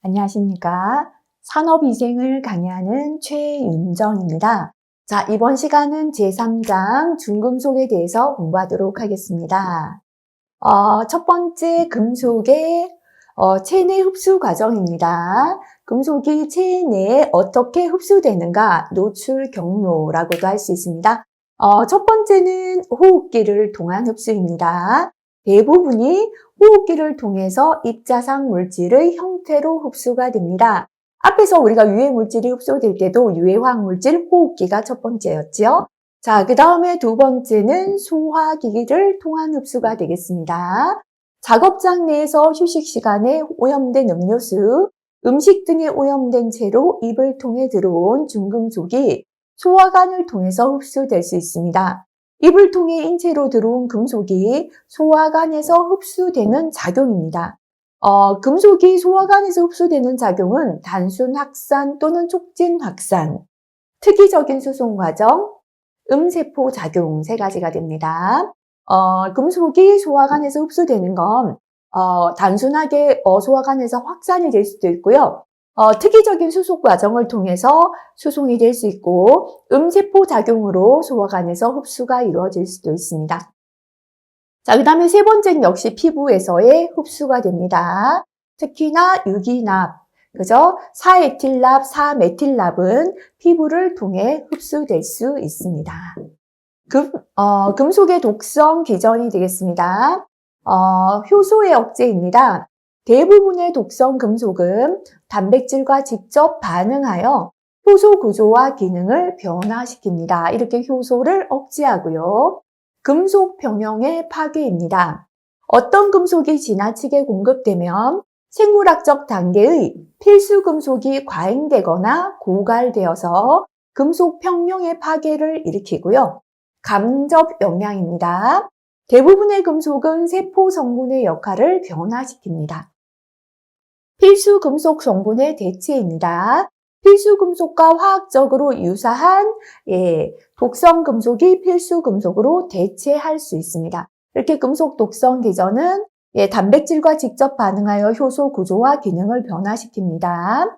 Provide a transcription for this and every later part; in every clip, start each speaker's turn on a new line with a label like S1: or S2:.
S1: 안녕하십니까. 산업위생을 강의하는 최윤정입니다. 자, 이번 시간은 제3장 중금속에 대해서 공부하도록 하겠습니다. 첫 번째 금속의 체내 흡수 과정입니다. 금속이 체내에 어떻게 흡수되는가, 노출 경로라고도 할 수 있습니다. 첫 번째는 호흡기를 통한 흡수입니다. 대부분이 호흡기를 통해서 입자상 물질의 형태로 흡수가 됩니다. 앞에서 우리가 유해 물질이 흡수될 때도 유해화학 물질 호흡기가 첫 번째였죠. 자, 그 다음에 두 번째는 소화기기를 통한 흡수가 되겠습니다. 작업장 내에서 휴식 시간에 오염된 음료수, 음식 등에 오염된 채로 입을 통해 들어온 중금속이 소화관을 통해서 흡수될 수 있습니다. 입을 통해 인체로 들어온 금속이 소화관에서 흡수되는 작용입니다. 금속이 소화관에서 흡수되는 작용은 단순 확산 또는 촉진 확산, 특이적인 수송 과정, 음세포 작용 세 가지가 됩니다. 금속이 소화관에서 흡수되는 건 단순하게 소화관에서 확산이 될 수도 있고요. 특이적인 수속 과정을 통해서 수송이 될 수 있고 음세포 작용으로 소화관에서 흡수가 이루어질 수도 있습니다. 자, 그 다음에 세 번째는 역시 피부에서의 흡수가 됩니다. 특히나 유기납, 그죠? 4에틸납, 4메틸납은 피부를 통해 흡수될 수 있습니다. 금속의 독성 기전이 되겠습니다. 효소의 억제입니다. 대부분의 독성 금속은 단백질과 직접 반응하여 효소 구조와 기능을 변화시킵니다. 이렇게 효소를 억제하고요. 금속 평형의 파괴입니다. 어떤 금속이 지나치게 공급되면 생물학적 단계의 필수 금속이 과잉되거나 고갈되어서 금속 평형의 파괴를 일으키고요. 간접 영향입니다. 대부분의 금속은 세포 성분의 역할을 변화시킵니다. 필수 금속 성분의 대체입니다. 필수 금속과 화학적으로 유사한 독성 금속이 필수 금속으로 대체할 수 있습니다. 이렇게 금속 독성 기전은 단백질과 직접 반응하여 효소 구조와 기능을 변화시킵니다.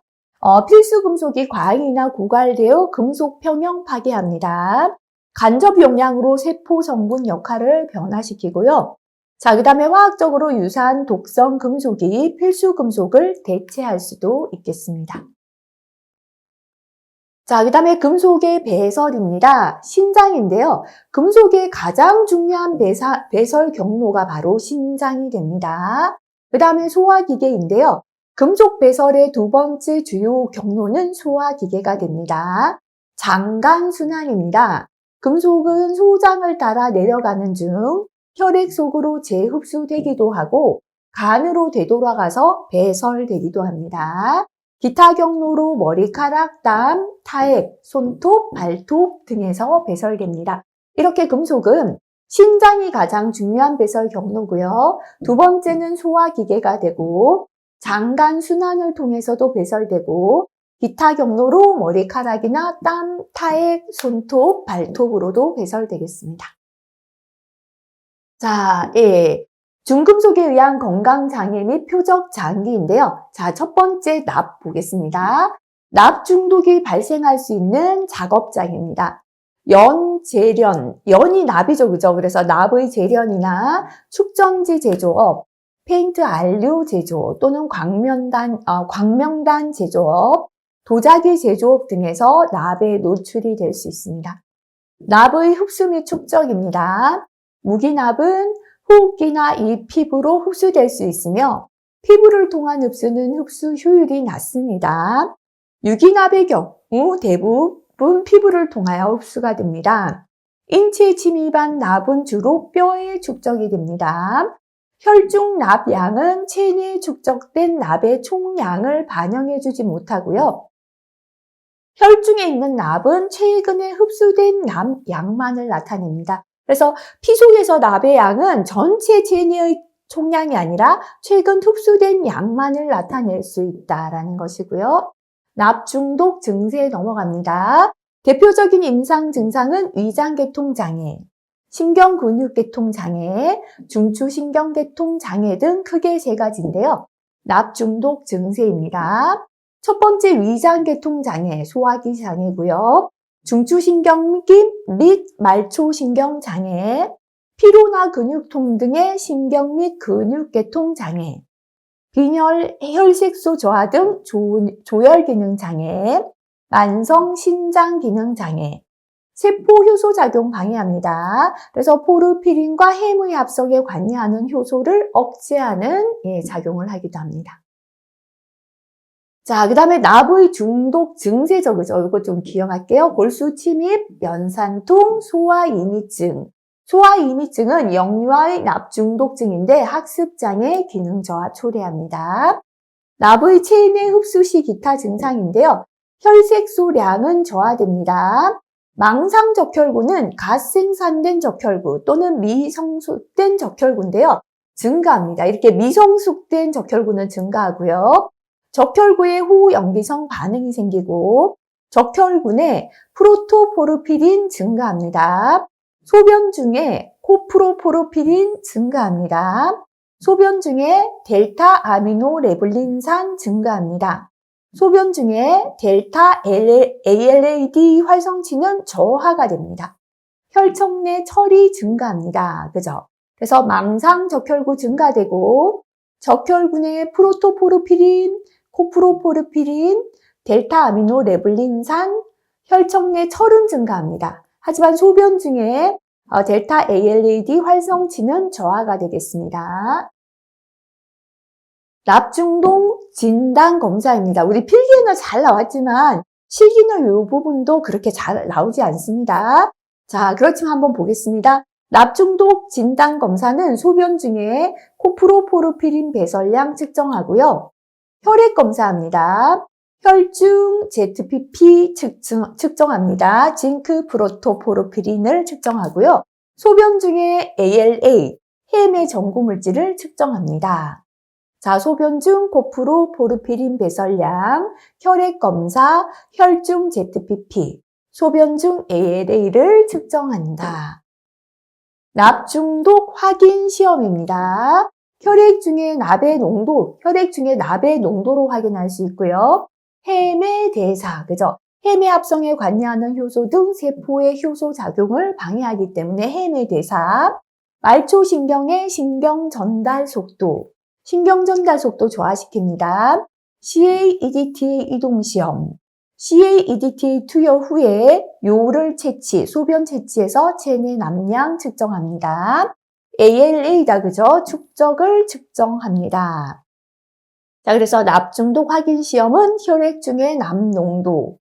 S1: 필수 금속이 과잉이나 고갈되어 금속 평형 파괴합니다. 간접 영향으로 세포 성분 역할을 변화시키고요. 자, 그 다음에 화학적으로 유사한 독성 금속이 필수 금속을 대체할 수도 있겠습니다. 자, 그 다음에 금속의 배설입니다. 신장인데요. 금속의 가장 중요한 배설 경로가 바로 신장이 됩니다. 그 다음에 소화기계인데요. 금속 배설의 두 번째 주요 경로는 소화기계가 됩니다. 장간순환입니다. 금속은 소장을 따라 내려가는 중 혈액 속으로 재흡수되기도 하고 간으로 되돌아가서 배설되기도 합니다. 기타 경로로 머리카락, 땀, 타액, 손톱, 발톱 등에서 배설됩니다. 이렇게 금속은 신장이 가장 중요한 배설 경로고요. 두 번째는 소화기계가 되고 장간 순환을 통해서도 배설되고 기타 경로로 머리카락이나 땀, 타액, 손톱, 발톱으로도 배설되겠습니다. 자, 중금속에 의한 건강장애 및 표적장기인데요. 자, 첫 번째 납 보겠습니다. 납 중독이 발생할 수 있는 작업장애입니다. 연재련, 연이 납이죠, 그죠? 그래서 납의 재련이나 축전지 제조업, 페인트 안료 제조 또는 광명단 제조업, 도자기 제조업 등에서 납에 노출이 될 수 있습니다. 납의 흡수 및 축적입니다. 무기납은 호흡기나 이 피부로 흡수될 수 있으며 피부를 통한 흡수는 흡수 효율이 낮습니다. 유기납의 경우 대부분 피부를 통하여 흡수가 됩니다. 인체에 침입한 납은 주로 뼈에 축적이 됩니다. 혈중 납양은 체내에 축적된 납의 총량을 반영해주지 못하고요. 혈중에 있는 납은 최근에 흡수된 납 양만을 나타냅니다. 그래서 피 속에서 납의 양은 전체 체내의 총량이 아니라 최근 흡수된 양만을 나타낼 수 있다라는 것이고요. 납 중독 증세에 넘어갑니다. 대표적인 임상 증상은 위장계통장애, 신경근육계통장애, 중추신경계통장애 등 크게 세 가지인데요. 납중독 증세입니다. 첫 번째 위장계통장애, 소화기 장애고요. 중추신경계 및 말초신경장애, 피로나 근육통 등의 신경 및 근육계통장애, 빈혈, 혈색소 저하 등 조혈기능장애, 만성 신장기능장애, 세포효소작용 방해합니다. 그래서 포르피린과 해무의 합성에 관여하는 효소를 억제하는 작용을 하기도 합니다. 자, 그 다음에 납의 중독 증세죠. 그죠? 이거 좀 기억할게요. 골수 침입, 연산통, 소화이미증. 소화이미증은 역류와의 납중독증인데 학습장애, 기능저하 초래합니다. 납의 체내 흡수 시 기타 증상인데요. 혈색소량은 저하됩니다. 망상적혈구는 갓생산된 적혈구 또는 미성숙된 적혈구인데요. 증가합니다. 이렇게 미성숙된 적혈구는 증가하고요. 적혈구에 호연기성 반응이 생기고 적혈군에 프로토포르피린 증가합니다. 소변 중에 코프로포르피린 증가합니다. 소변 중에 델타 아미노레블린산 증가합니다. 소변 중에 델타 ALAD 활성치는 저하가 됩니다. 혈청 내 철이 증가합니다. 그죠? 그래서 망상 적혈구 증가되고 적혈군의 프로토포르피린, 코프로포르피린, 델타 아미노레블린산, 혈청 내 철은 증가합니다. 하지만 소변 중에 델타 ALAD 활성치는 저하가 되겠습니다. 납중독 진단검사입니다. 우리 필기에는 잘 나왔지만 실기는 이 부분도 그렇게 잘 나오지 않습니다. 자, 그렇지만 한번 보겠습니다. 납중독 진단검사는 소변 중에 코프로포르피린 배설량 측정하고요. 혈액검사합니다. 혈중 ZPP 측정합니다. 징크 프로토포르피린을 측정하고요. 소변 중에 ALA, 해매 전구물질을 측정합니다. 자, 소변 중 코프로포르피린 배설량, 혈액검사, 혈중 ZPP, 소변 중 ALA를 측정한다. 납중독 확인 시험입니다. 혈액 중에 납의 농도로 확인할 수 있고요. 해매 대사, 그죠? 해매 합성에 관여하는 효소 등 세포의 효소 작용을 방해하기 때문에 해매 대사, 말초신경의 신경 전달 속도 저하시킵니다. CA-EDTA 이동 시험, CA-EDTA 투여 후에 요를 소변 채취해서 체내 남량 측정합니다. ALA다, 그죠? 축적을 측정합니다. 자, 그래서 납중독 확인 시험은 혈액 중의 납농도,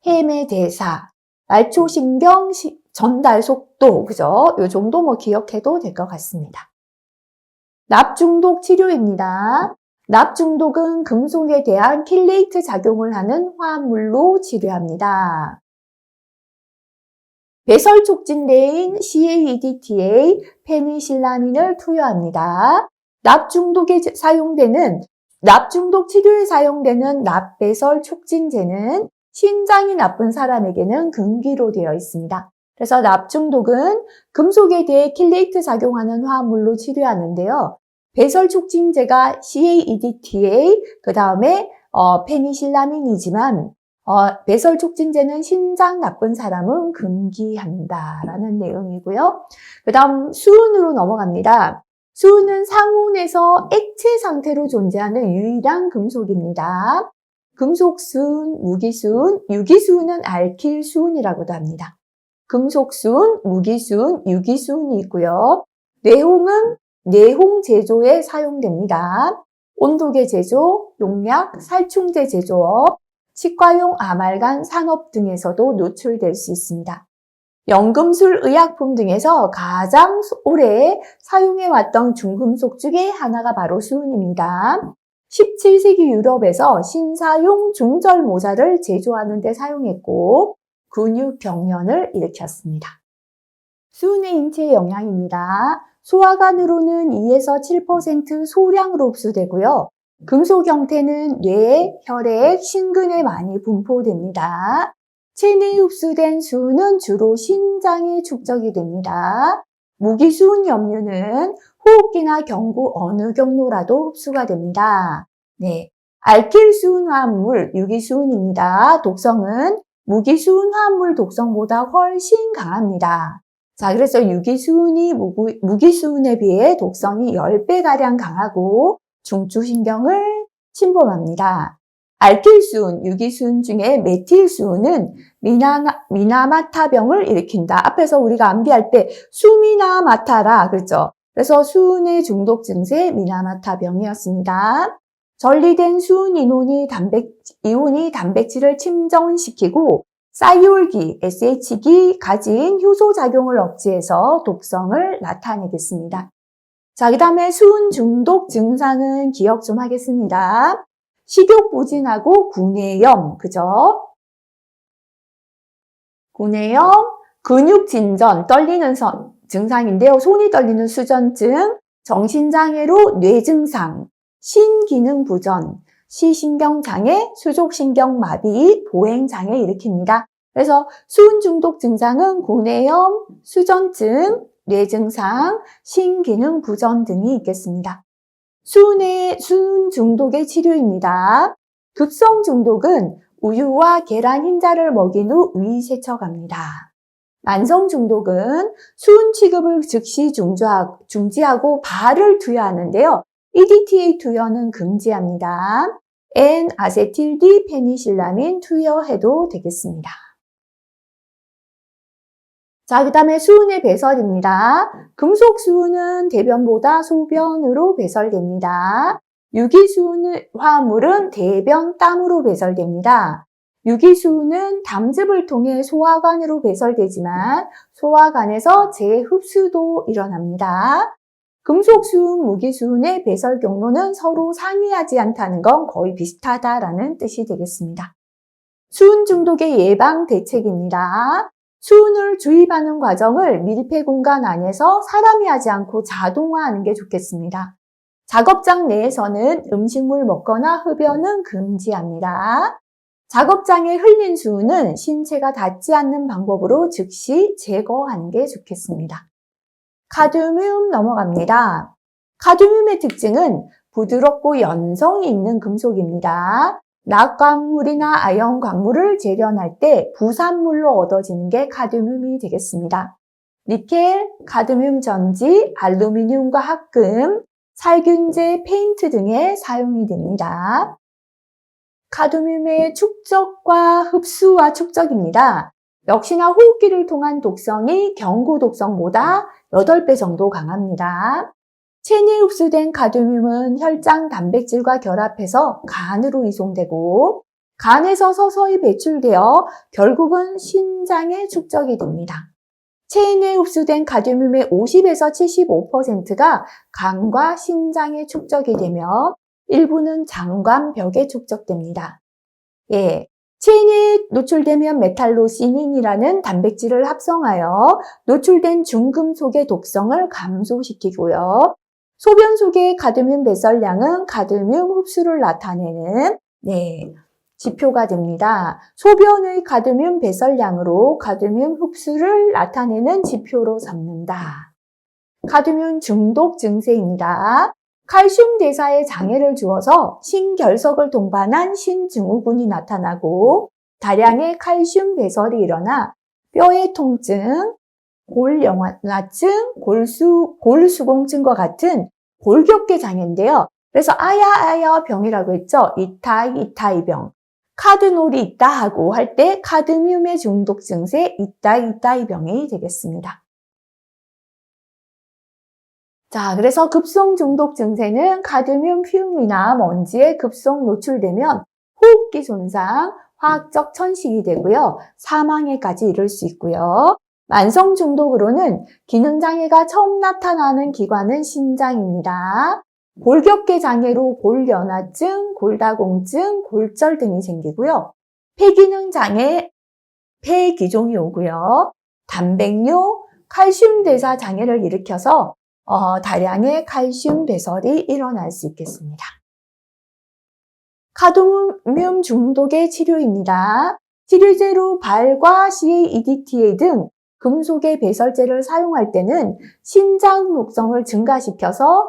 S1: 해매 대사, 말초신경 전달 속도, 그죠? 요 정도 기억해도 될 것 같습니다. 납중독 치료입니다. 납중독은 금속에 대한 킬레이트 작용을 하는 화합물로 치료합니다. 배설 촉진제인 CA-EDTA, 페니실라민을 투여합니다. 납중독 치료에 사용되는 납배설 촉진제는 신장이 나쁜 사람에게는 금기로 되어 있습니다. 그래서 납중독은 금속에 대해 킬레이트 작용하는 화합물로 치료하는데요. 배설 촉진제가 CA-EDTA, 그 다음에 페니실라민이지만 배설 촉진제는 신장 나쁜 사람은 금기한다라는 내용이고요. 그 다음 수은으로 넘어갑니다. 수은은 상온에서 액체 상태로 존재하는 유일한 금속입니다. 금속수은, 무기수은, 유기수은은 알킬수은이라고도 합니다. 금속수은, 무기수은, 유기수은이 있고요. 내홍은 내홍 제조에 사용됩니다. 온도계 제조, 용약, 살충제 제조업, 치과용 아말간 산업 등에서도 노출될 수 있습니다. 연금술 의약품 등에서 가장 오래 사용해왔던 중금속 중에 하나가 바로 수은입니다. 17세기 유럽에서 신사용 중절 모자를 제조하는 데 사용했고 근육 경련을 일으켰습니다. 수은의 인체 영양입니다. 소화관으로는 2에서 7% 소량으로 흡수되고요. 금속 형태는 뇌, 혈액, 신근에 많이 분포됩니다. 체내에 흡수된 수은은 주로 신장에 축적이 됩니다. 무기수은 염류는 호흡기나 경구 어느 경로라도 흡수가 됩니다. 네. 알킬수은 화합물, 유기수은입니다. 독성은 무기수은 화합물 독성보다 훨씬 강합니다. 자, 그래서 유기수은이 무기수은에 비해 독성이 10배가량 강하고 중추신경을 침범합니다. 알킬수은, 유기수은 중에 메틸수은은 미나마타병을 일으킨다. 앞에서 우리가 암기할 때 수미나마타라 그랬죠. 그래서 수은의 중독 증세 미나마타병이었습니다. 전리된 수은 이온이 단백질을 침전시키고 사이올기, SH기 가진 효소작용을 억제해서 독성을 나타내겠습니다. 자, 그 다음에 수은 중독 증상은 기억 좀 하겠습니다. 식욕부진하고 구내염, 그죠? 구내염, 근육진전, 떨리는 증상인데요. 손이 떨리는 수전증, 정신장애로 뇌증상, 신기능부전, 시신경장애, 수족신경마비, 보행장애 일으킵니다. 그래서 수은 중독 증상은 구내염, 수전증, 뇌증상, 신기능부전 등이 있겠습니다. 수은 중독의 치료입니다. 급성 중독은 우유와 계란 흰자를 먹인 후 위세척합니다. 만성 중독은 수은 취급을 즉시 중지하고 발을 투여하는데요. EDTA 투여는 금지합니다. N-아세틸디 페니실라민 투여해도 되겠습니다. 자, 그 다음에 수은의 배설입니다. 금속 수은은 대변보다 소변으로 배설됩니다. 유기수은 화합물은 대변, 땀으로 배설됩니다. 유기수은은 담즙을 통해 소화관으로 배설되지만 소화관에서 재흡수도 일어납니다. 금속수은, 무기수은의 배설 경로는 서로 상이하지 않다는 건 거의 비슷하다라는 뜻이 되겠습니다. 수은 중독의 예방 대책입니다. 수은을 주입하는 과정을 밀폐 공간 안에서 사람이 하지 않고 자동화하는 게 좋겠습니다. 작업장 내에서는 음식물 먹거나 흡연은 금지합니다. 작업장에 흘린 수은은 신체가 닿지 않는 방법으로 즉시 제거하는 게 좋겠습니다. 카드뮴 넘어갑니다. 카드뮴의 특징은 부드럽고 연성이 있는 금속입니다. 낙광물이나 아연 광물을 재련할 때 부산물로 얻어지는 게 카드뮴이 되겠습니다. 니켈, 카드뮴 전지, 알루미늄과 합금, 살균제, 페인트 등에 사용이 됩니다. 카드뮴의 축적과 흡수와 축적입니다. 역시나 호흡기를 통한 독성이 경구 독성보다 8배 정도 강합니다. 체내에 흡수된 카드뮴은 혈장 단백질과 결합해서 간으로 이송되고 간에서 서서히 배출되어 결국은 신장에 축적이 됩니다. 체내에 흡수된 카드뮴의 50에서 75%가 간과 신장에 축적이 되며 일부는 장관벽에 축적됩니다. 예. 체내에 노출되면 메탈로시닌이라는 단백질을 합성하여 노출된 중금속의 독성을 감소시키고요. 소변 속의 카드뮴 배설량은 카드뮴 흡수를 나타내는 지표가 됩니다. 소변의 카드뮴 배설량으로 카드뮴 흡수를 나타내는 지표로 삼는다. 카드뮴 중독 증세입니다. 칼슘 대사에 장애를 주어서 신결석을 동반한 신증후군이 나타나고 다량의 칼슘 배설이 일어나 뼈의 통증, 골영화증, 골수공증과 같은 골격계 장애인데요. 그래서 아야 병이라고 했죠. 이타이 병. 카드놀이 있다 하고 할 때 카드뮴의 중독 증세 이타이 병이 되겠습니다. 자, 그래서 급성 중독 증세는 카드뮴 피움이나 먼지에 급성 노출되면 호흡기 손상, 화학적 천식이 되고요. 사망에까지 이를 수 있고요. 만성 중독으로는 기능장애가 처음 나타나는 기관은 신장입니다. 골격계 장애로 골연화증, 골다공증, 골절 등이 생기고요. 폐기능 장애, 폐기종이 오고요. 단백뇨, 칼슘 대사 장애를 일으켜서 다량의 칼슘 배설이 일어날 수 있겠습니다. 카드뮴 중독의 치료입니다. 치료제로 발과 CA-EDTA 등 금속의 배설제를 사용할 때는 신장 독성을 증가시켜서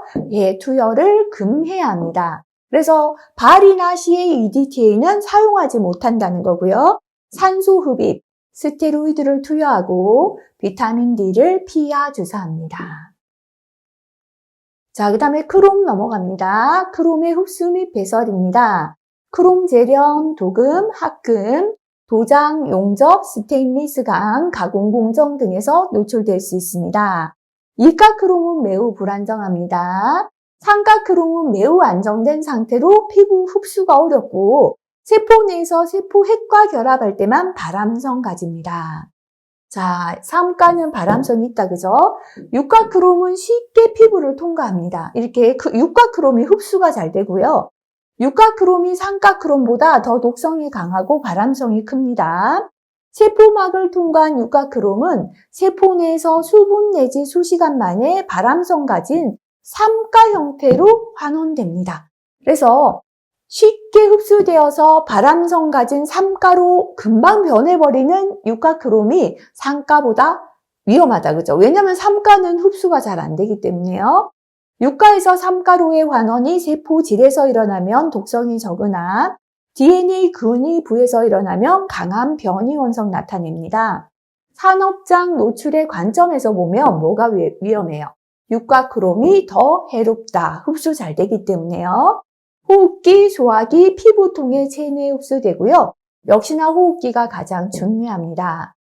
S1: 투여를 금해야 합니다. 그래서 발이나 CAEDTA는 사용하지 못한다는 거고요. 산소 흡입, 스테로이드를 투여하고 비타민 D를 피하 주사합니다. 자, 그 다음에 크롬 넘어갑니다. 크롬의 흡수 및 배설입니다. 크롬 재련, 도금, 합금, 도장, 용접, 스테인리스 강, 가공 공정 등에서 노출될 수 있습니다. 이가 크롬은 매우 불안정합니다. 상가 크롬은 매우 안정된 상태로 피부 흡수가 어렵고 세포 내에서 세포 핵과 결합할 때만 발암성 가집니다. 자, 삼가는 발암성이 있다, 그죠? 육가 크롬은 쉽게 피부를 통과합니다. 이렇게 육가 크롬이 흡수가 잘 되고요. 육가 크롬이 상가 크롬보다 더 독성이 강하고 발암성이 큽니다. 세포막을 통과한 육가 크롬은 세포 내에서 수분 내지 수시간 만에 발암성 가진 삼가 형태로 환원됩니다. 그래서 쉽게 흡수되어서 발암성 가진 삼가로 금방 변해버리는 육가 크롬이 상가보다 위험하다, 그죠? 왜냐하면 삼가는 흡수가 잘 안 되기 때문에요. 육가에서 삼가로의 환원이 세포질에서 일어나면 독성이 적으나 DNA 근이 부에서 일어나면 강한 변이 원성 나타냅니다. 산업장 노출의 관점에서 보면 뭐가 위험해요? 육가 크롬이 더 해롭다. 흡수 잘 되기 때문에요. 호흡기, 소화기, 피부통에 체내에 흡수되고요. 역시나 호흡기가 가장 중요합니다.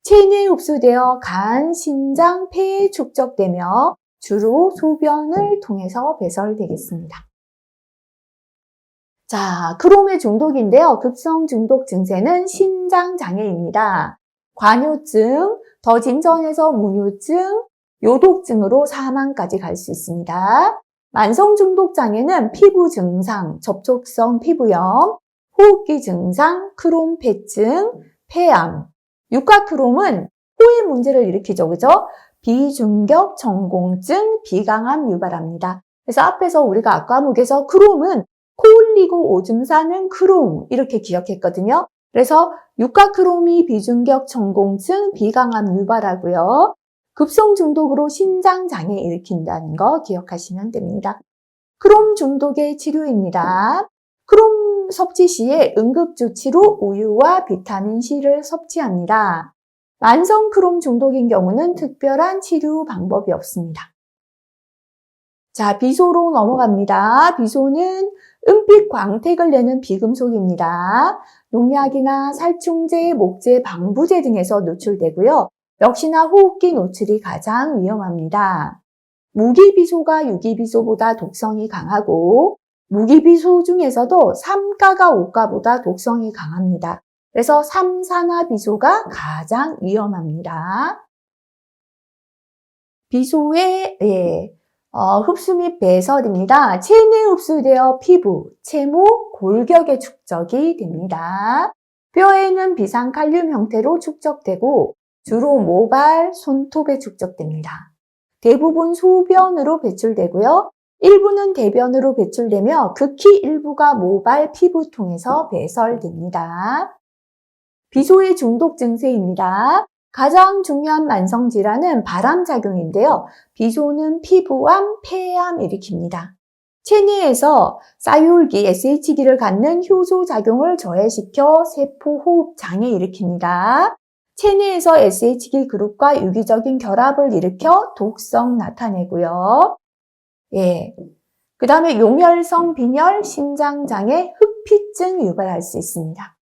S1: 체내에 흡수되어 간, 신장, 폐에 축적되며 주로 소변을 통해서 배설되겠습니다. 자, 크롬의 중독인데요. 급성 중독 증세는 신장 장애입니다. 관요증, 더 진전해서 문요증, 요독증으로 사망까지 갈 수 있습니다. 만성 중독 장애는 피부 증상, 접촉성 피부염, 호흡기 증상, 크롬 폐증, 폐암. 육가 크롬은 코의 문제를 일으키죠, 그죠? 비중격 전공증, 비강암 유발합니다. 그래서 앞에서 우리가 아까 과목에서 크롬은 코 흘리고 오줌 싸는 크롬 이렇게 기억했거든요. 그래서 육가 크롬이 비중격 전공증, 비강암 유발하고요. 급성 중독으로 신장 장애 일으킨다는 거 기억하시면 됩니다. 크롬 중독의 치료입니다. 크롬 섭취 시에 응급조치로 우유와 비타민C를 섭취합니다. 만성 크롬 중독인 경우는 특별한 치료 방법이 없습니다. 자, 비소로 넘어갑니다. 비소는 은빛 광택을 내는 비금속입니다. 농약이나 살충제, 목재, 방부제 등에서 노출되고요. 역시나 호흡기 노출이 가장 위험합니다. 무기비소가 유기비소보다 독성이 강하고 무기비소 중에서도 삼가가 오가보다 독성이 강합니다. 그래서 삼산화비소가 가장 위험합니다. 비소의 흡수 및 배설입니다. 체내에 흡수되어 피부, 채모, 골격에 축적이 됩니다. 뼈에는 비상칼륨 형태로 축적되고 주로 모발, 손톱에 축적됩니다. 대부분 소변으로 배출되고요. 일부는 대변으로 배출되며 극히 일부가 모발, 피부통에서 배설됩니다. 비소의 중독 증세입니다. 가장 중요한 만성질환은 발암작용인데요. 비소는 피부암, 폐암 일으킵니다. 체내에서 싸율기, SH기를 갖는 효소 작용을 저해시켜 세포 호흡 장애 일으킵니다. 체내에서 SH기 그룹과 유기적인 결합을 일으켜 독성 나타내고요. 그 다음에 요멸성 빈혈, 심장장애, 흑피증 유발할 수 있습니다.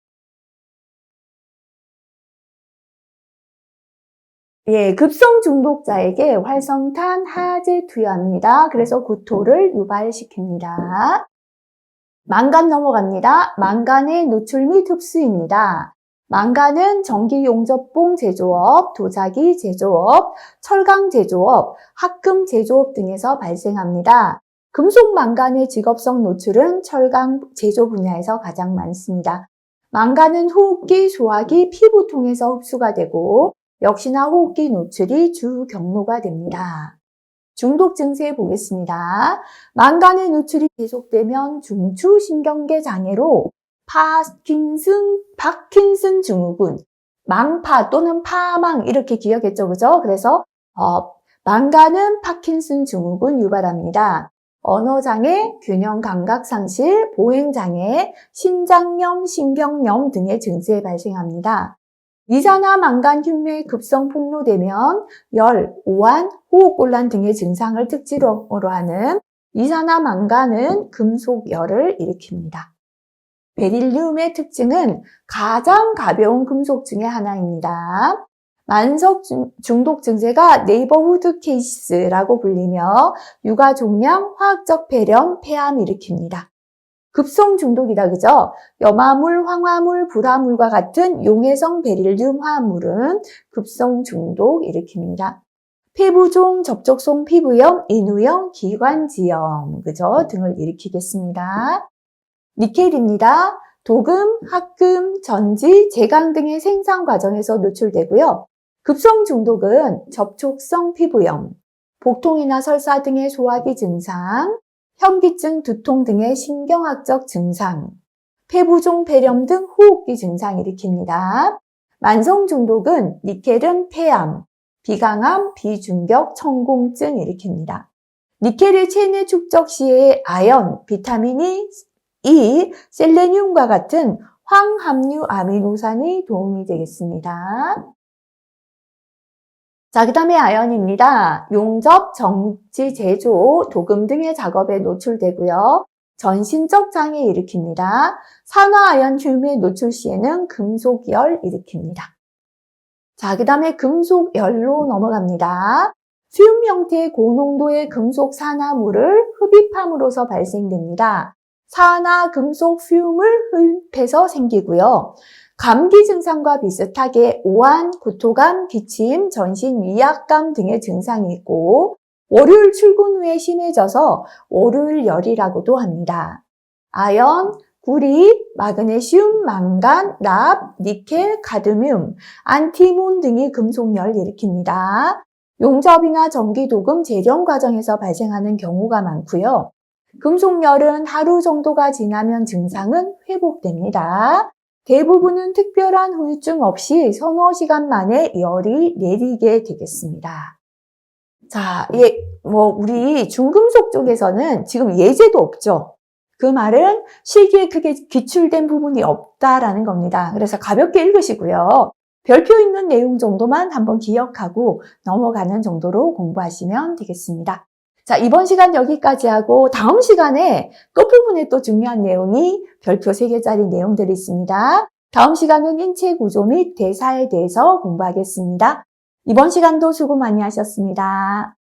S1: 급성 중독자에게 활성탄, 하제 투여합니다. 그래서 구토를 유발시킵니다. 망간 넘어갑니다. 망간의 노출 및 흡수입니다. 망간은 전기용접봉 제조업, 도자기 제조업, 철강 제조업, 합금 제조업 등에서 발생합니다. 금속 망간의 직업성 노출은 철강 제조 분야에서 가장 많습니다. 망간은 호흡기, 소화기, 피부통에서 흡수가 되고 역시나 호흡기 노출이 주 경로가 됩니다. 중독 증세 보겠습니다. 망간의 노출이 계속되면 중추신경계 장애로 파킨슨 증후군, 망파 또는 파망 이렇게 기억했죠, 그죠? 그래서 망간은 파킨슨 증후군 유발합니다. 언어장애, 균형감각상실, 보행장애, 신장염, 신경염 등의 증세 발생합니다. 이산화망간 흉내 급성 폭로되면 열, 오한, 호흡곤란 등의 증상을 특징으로 하는 이산화망간은 금속열을 일으킵니다. 베릴륨의 특징은 가장 가벼운 금속 중의 하나입니다. 만성 중독 증세가 네이버후드 케이스라고 불리며 육아 종양, 화학적 폐렴, 폐암 일으킵니다. 급성 중독이다, 그죠? 염화물, 황화물, 불화물과 같은 용해성 베릴륨 화합물은 급성 중독 일으킵니다. 폐부종, 접촉성 피부염, 인후염, 기관지염, 그죠? 등을 일으키겠습니다. 니켈입니다. 도금, 합금, 전지, 제강 등의 생산 과정에서 노출되고요. 급성 중독은 접촉성 피부염, 복통이나 설사 등의 소화기 증상, 현기증, 두통 등의 신경학적 증상, 폐부종, 폐렴 등 호흡기 증상 일으킵니다. 만성 중독은 니켈은 폐암, 비강암, 비중격, 천공증 일으킵니다. 니켈의 체내 축적 시에 아연, 비타민 E, 셀레늄과 같은 황함유 아미노산이 도움이 되겠습니다. 자, 그 다음에 아연입니다. 용접, 정지, 제조, 도금 등의 작업에 노출되고요. 전신적 장애 일으킵니다. 산화아연 흉의 노출 시에는 금속열 일으킵니다. 자, 그 다음에 금속열로 넘어갑니다. 퓨움 형태의 고농도의 금속 산화물을 흡입함으로써 발생됩니다. 산화 금속 퓨움을 흡입해서 생기고요. 감기 증상과 비슷하게 오한, 구토감, 기침, 전신 위압감 등의 증상이 있고 월요일 출근 후에 심해져서 월요일열이라고도 합니다. 아연, 구리, 마그네슘, 망간, 납, 니켈, 카드뮴, 안티몬 등이 금속열 일으킵니다. 용접이나 전기도금 재련 과정에서 발생하는 경우가 많고요. 금속열은 하루 정도가 지나면 증상은 회복됩니다. 대부분은 특별한 후유증 없이 서너 시간 만에 열이 내리게 되겠습니다. 자, 우리 중금속 쪽에서는 지금 예제도 없죠. 그 말은 실기에 크게 기출된 부분이 없다라는 겁니다. 그래서 가볍게 읽으시고요. 별표 있는 내용 정도만 한번 기억하고 넘어가는 정도로 공부하시면 되겠습니다. 자, 이번 시간 여기까지 하고 다음 시간에 끝부분에 또 중요한 내용이 별표 3개짜리 내용들이 있습니다. 다음 시간은 인체 구조 및 대사에 대해서 공부하겠습니다. 이번 시간도 수고 많이 하셨습니다.